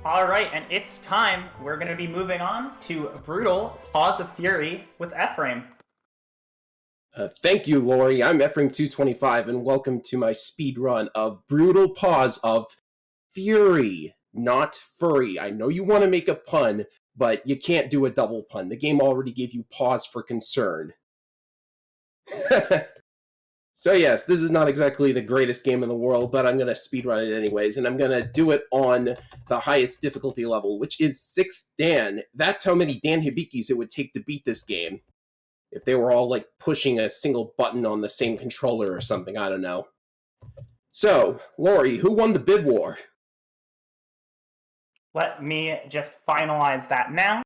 All right, and it's time. We're going to be moving on to Brutal Paws of Fury with Ephraim. Thank you, Lori. I'm Ephraim225, and welcome to my speed run of Brutal Paws of Fury, not Furry. I know you want to make a pun, but you can't do a double pun. The game already gave you pause for concern. So yes, this is not exactly the greatest game in the world, but I'm going to speedrun it anyways, and I'm going to do it on the highest difficulty level, which is 6th Dan. That's how many Dan Hibikis it would take to beat this game. If they were all, like, pushing a single button on the same controller or something, I don't know. So, Lori, who won the bid war? Let me just finalize that now.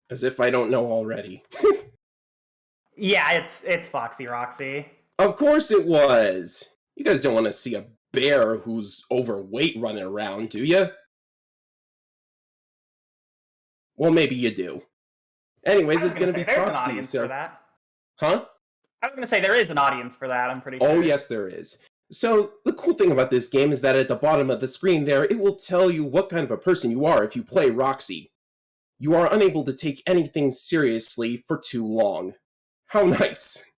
As if I don't know already. Yeah, it's Foxy Roxy. Of course it was! You guys don't want to see a bear who's overweight running around, do you? Well, maybe you do. Anyways, it's going to be there's Foxy. An audience for that. Huh? I was going to say there is an audience for that, I'm pretty sure. Oh, yes, there is. So, the cool thing about this game is that at the bottom of the screen there, it will tell you what kind of a person you are if you play Roxy. You are unable to take anything seriously for too long. How nice.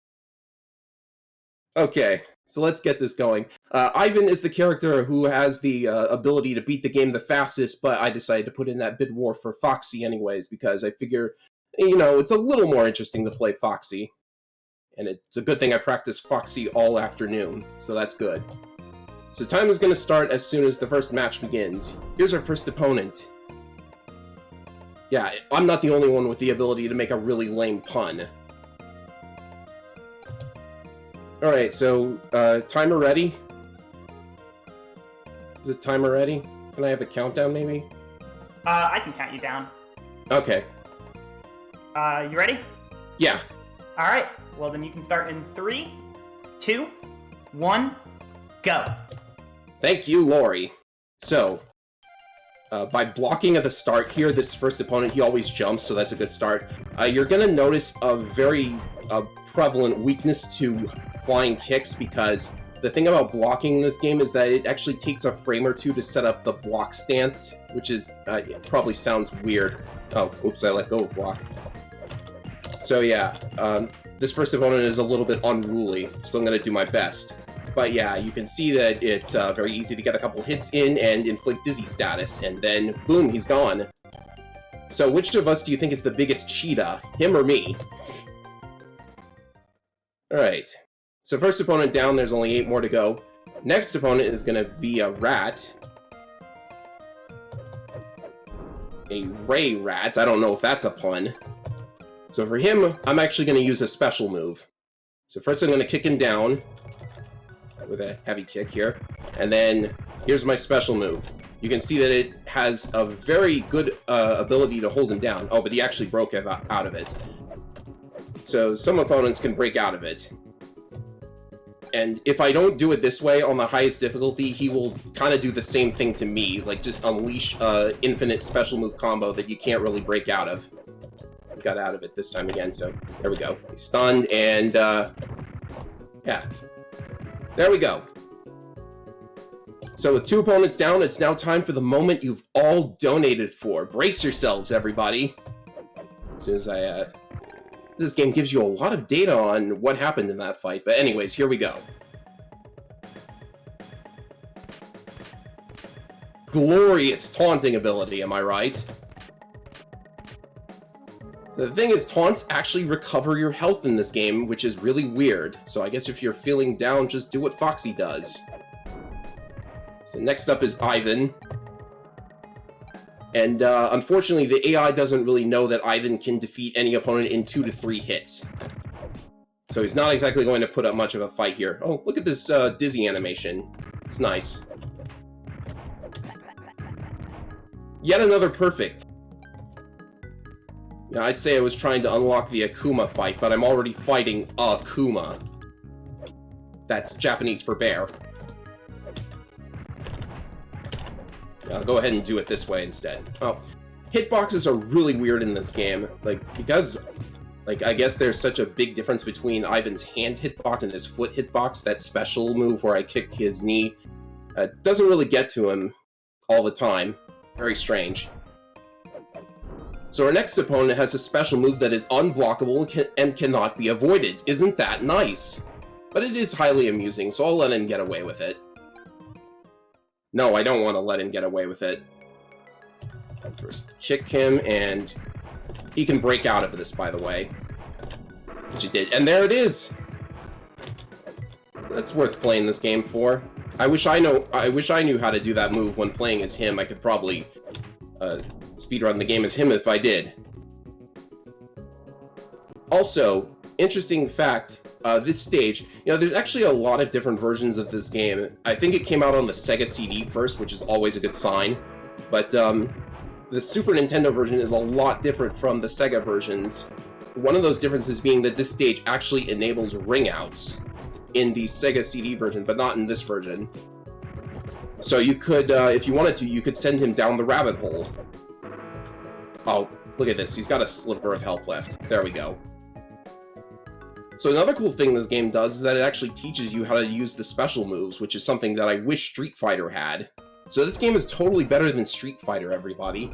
Okay, so let's get this going. Ivan is the character who has the ability to beat the game the fastest, but I decided to put in that bid war for Foxy anyways, because I figure, you know, it's a little more interesting to play Foxy. And it's a good thing I practiced Foxy all afternoon, so that's good. So time is going to start as soon as the first match begins. Here's our first opponent. Yeah, I'm not the only one with the ability to make a really lame pun. Alright, so, timer ready? Is it timer ready? Can I have a countdown, maybe? I can count you down. Okay. You ready? Yeah. Alright, well then you can start in 3, 2, 1, go. Thank you, Lori. So, by blocking at the start here, this first opponent, he always jumps, so that's a good start. You're gonna notice a very prevalent weakness to flying kicks, because the thing about blocking in this game is that it actually takes a frame or two to set up the block stance, which is, probably sounds weird. Oh, oops, I let go of block. So yeah, this first opponent is a little bit unruly, so I'm gonna do my best. But yeah, you can see that it's very easy to get a couple hits in and inflict dizzy status, and then boom, he's gone. So which of us do you think is the biggest cheetah, him or me? Alright, so first opponent down, there's only 8 more to go. Next opponent is gonna be a rat. A ray rat, I don't know if that's a pun. So for him, I'm actually gonna use a special move. So first I'm gonna kick him down with a heavy kick here, and then here's my special move. You can see that it has a very good ability to hold him down. Oh, but he actually broke out of it. So some opponents can break out of it. And if I don't do it this way on the highest difficulty, he will kind of do the same thing to me, like just unleash infinite special move combo that you can't really break out of. Got out of it this time again, so there we go. He's stunned, and yeah. There we go. So with 2 opponents down, it's now time for the moment you've all donated for. Brace yourselves, everybody. As soon as I, this game gives you a lot of data on what happened in that fight, but anyways, here we go. Glorious taunting ability, am I right? The thing is, taunts actually recover your health in this game, which is really weird. So I guess if you're feeling down, just do what Foxy does. So next up is Ivan. And unfortunately, the AI doesn't really know that Ivan can defeat any opponent in 2 to 3 hits. So he's not exactly going to put up much of a fight here. Oh, look at this dizzy animation. It's nice. Yet another perfect. Yeah, I'd say I was trying to unlock the Akuma fight, but I'm already fighting Akuma. That's Japanese for bear. Yeah, I'll go ahead and do it this way instead. Oh, hitboxes are really weird in this game, like, because Like, I guess there's such a big difference between Ivan's hand hitbox and his foot hitbox, that special move where I kick his knee. Doesn't really get to him all the time. Very strange. So our next opponent has a special move that is unblockable and cannot be avoided. Isn't that nice? But it is highly amusing, so I'll let him get away with it. No, I don't want to let him get away with it. First, kick him, and he can break out of this, by the way. Which he did. And there it is! That's worth playing this game for. I wish I knew how to do that move when playing as him. I could probably speedrun the game as him if I did. Also, interesting fact, this stage, you know, there's actually a lot of different versions of this game. I think it came out on the Sega CD first, which is always a good sign. But the Super Nintendo version is a lot different from the Sega versions. One of those differences being that this stage actually enables ring outs in the Sega CD version, but not in this version. So you could, if you wanted to, you could send him down the rabbit hole. Oh, look at this. He's got a sliver of health left. There we go. So another cool thing this game does is that it actually teaches you how to use the special moves, which is something that I wish Street Fighter had. So this game is totally better than Street Fighter, everybody.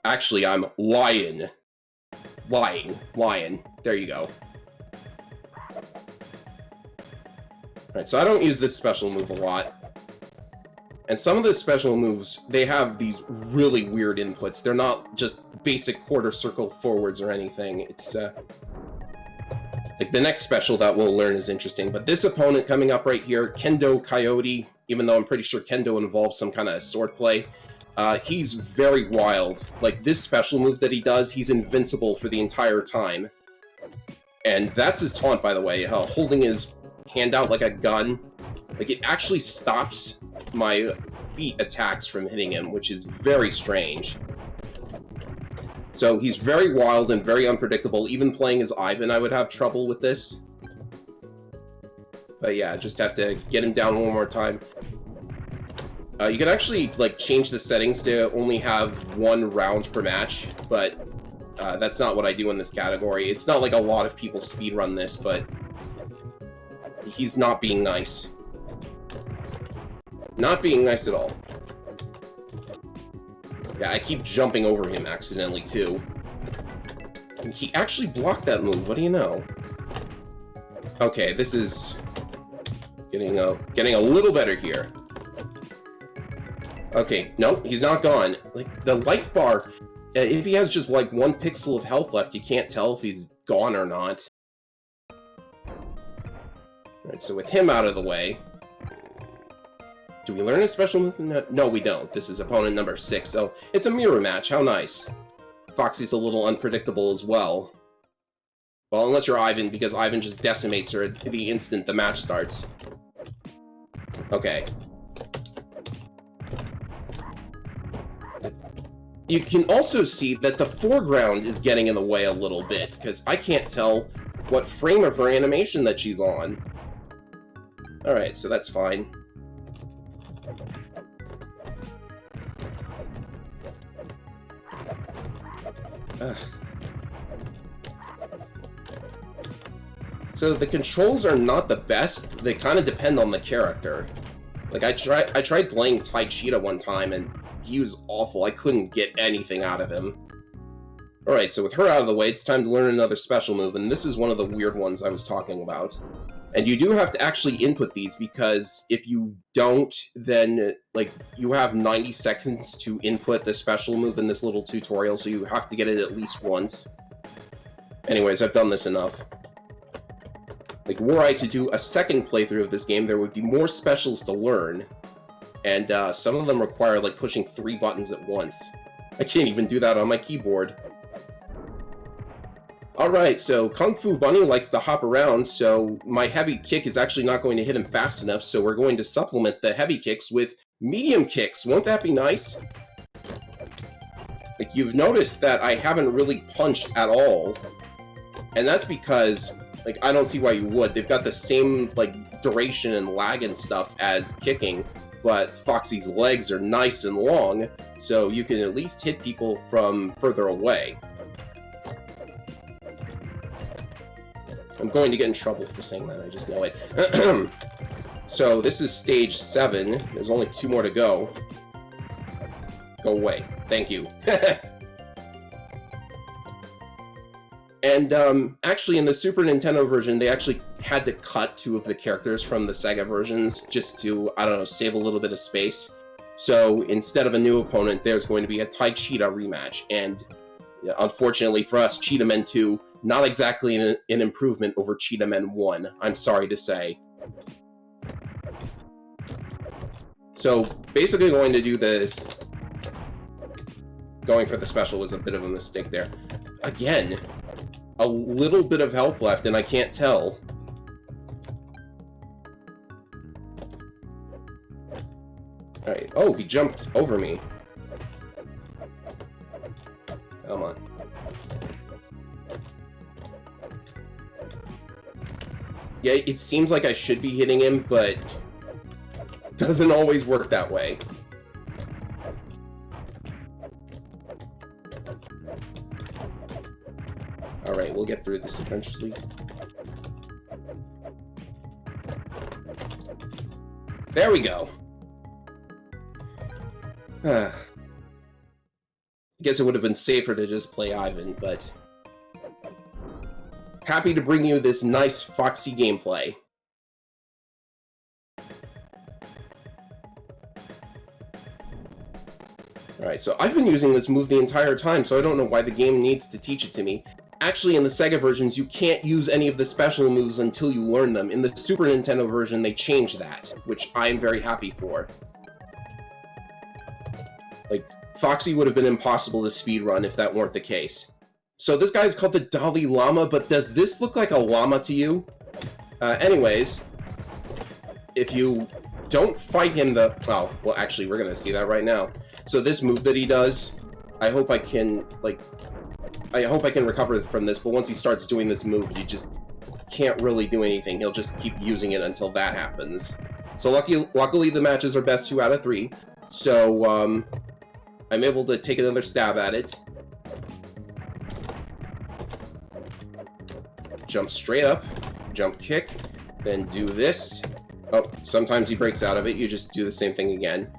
Actually, I'm lying. Lying. There you go. Alright, so I don't use this special move a lot. And some of the special moves, they have these really weird inputs. They're not just basic quarter circle forwards or anything. It's, like, the next special that we'll learn is interesting. But this opponent coming up right here, Kendo Coyote, even though I'm pretty sure Kendo involves some kind of swordplay, he's very wild. Like, this special move that he does, he's invincible for the entire time. And that's his taunt, by the way, holding his hand out like a gun. Like, it actually stops my feet attacks from hitting him, which is very strange. So he's very wild and very unpredictable. Even playing as Ivan, I would have trouble with this. But yeah, just have to get him down one more time. You can actually, like, change the settings to only have 1 round per match, but that's not what I do in this category. It's not like a lot of people speedrun this, but he's not being nice. Not being nice at all. Yeah, I keep jumping over him accidentally, too. And he actually blocked that move, what do you know? Okay, this is getting a little better here. Okay, nope, he's not gone. Like, the life bar, if he has just, like, 1 pixel of health left, you can't tell if he's gone or not. Alright, so with him out of the way... Do we learn a special move? No, we don't. This is opponent number 6, so it's a mirror match. How nice. Foxy's a little unpredictable as well. Well, unless you're Ivan, because Ivan just decimates her the instant the match starts. Okay. You can also see that the foreground is getting in the way a little bit, because I can't tell what frame of her animation that she's on. Alright, so that's fine. Ugh. So the controls are not the best. They kind of depend on the character. Like, I tried playing Tai Cheetah one time, and he was awful. I couldn't get anything out of him. Alright, so with her out of the way, it's time to learn another special move, and this is one of the weird ones I was talking about. And you do have to actually input these, because if you don't, then, like, you have 90 seconds to input the special move in this little tutorial, so you have to get it at least once. Anyways, I've done this enough. Like, were I to do a second playthrough of this game, there would be more specials to learn. And some of them require, like, pushing 3 buttons at once. I can't even do that on my keyboard. Alright, so Kung Fu Bunny likes to hop around, so my heavy kick is actually not going to hit him fast enough, so we're going to supplement the heavy kicks with medium kicks. Won't that be nice? Like, you've noticed that I haven't really punched at all, and that's because, like, I don't see why you would. They've got the same, like, duration and lag and stuff as kicking, but Foxy's legs are nice and long, so you can at least hit people from further away. I'm going to get in trouble for saying that, I just know it. So, this is stage 7. There's only 2 more to go. Go away. Thank you. And, actually, in the Super Nintendo version, they actually had to cut 2 of the characters from the Sega versions just to, I don't know, save a little bit of space. So, instead of a new opponent, there's going to be a Tai Cheetah rematch. And, unfortunately for us, Cheetah Men 2, not exactly an improvement over Cheetah Men 1, I'm sorry to say. So, basically going to do this... Going for the special was a bit of a mistake there. Again, a little bit of health left, and I can't tell. Alright, oh, he jumped over me. Come on. Yeah, it seems like I should be hitting him, but it doesn't always work that way. Alright, we'll get through this eventually. There we go. I guess it would have been safer to just play Ivan, but... Happy to bring you this nice Foxy gameplay. Alright, so I've been using this move the entire time, so I don't know why the game needs to teach it to me. Actually, in the Sega versions, you can't use any of the special moves until you learn them. In the Super Nintendo version, they changed that, which I'm very happy for. Like, Foxy would have been impossible to speedrun if that weren't the case. So this guy is called the Dalai Lama, but does this look like a llama to you? Anyways, if you don't fight him well, actually, we're gonna see that right now. So this move that he does, I hope I can, I hope I can recover from this, but once he starts doing this move, you just can't really do anything. He'll just keep using it until that happens. So luckily the matches are best 2 out of 3, so I'm able to take another stab at it. Jump straight up, jump kick, then do this. Oh, sometimes he breaks out of it, you just do the same thing again.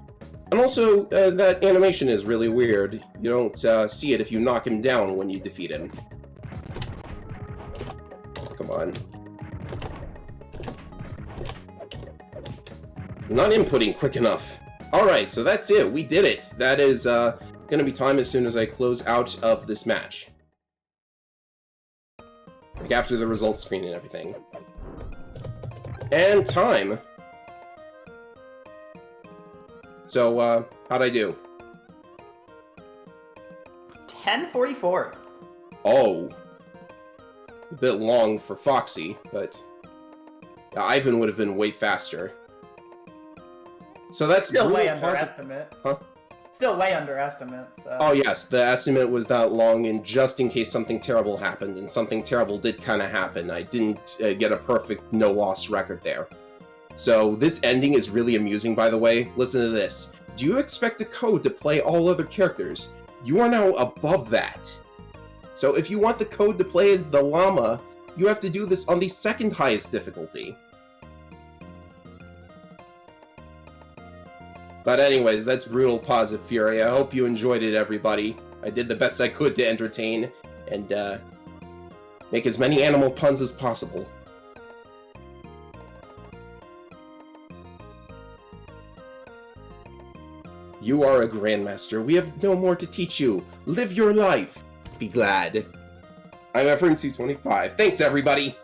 And also, that animation is really weird. You don't see it if you knock him down when you defeat him. Come on. I'm not inputting quick enough. Alright, so that's it. We did it. That is gonna be time as soon as I close out of this match. Like after the results screen and everything. And time. So, how'd I do? 10:44. Oh. A bit long for Foxy, but Ivan would have been way faster. So that's still way underestimate. Huh? Still way underestimate. So. Oh yes, the estimate was that long, and just in case something terrible happened, and something terrible did kind of happen. I didn't get a perfect no-loss record there. So this ending is really amusing, by the way. Listen to this. Do you expect a code to play all other characters? You are now above that. So if you want the code to play as the llama, you have to do this on the second highest difficulty. But anyways, that's Brutal Paws of Fury. I hope you enjoyed it, everybody. I did the best I could to entertain and make as many animal puns as possible. You are a Grandmaster. We have no more to teach you. Live your life. Be glad. I'm Ephraim225. Thanks, everybody!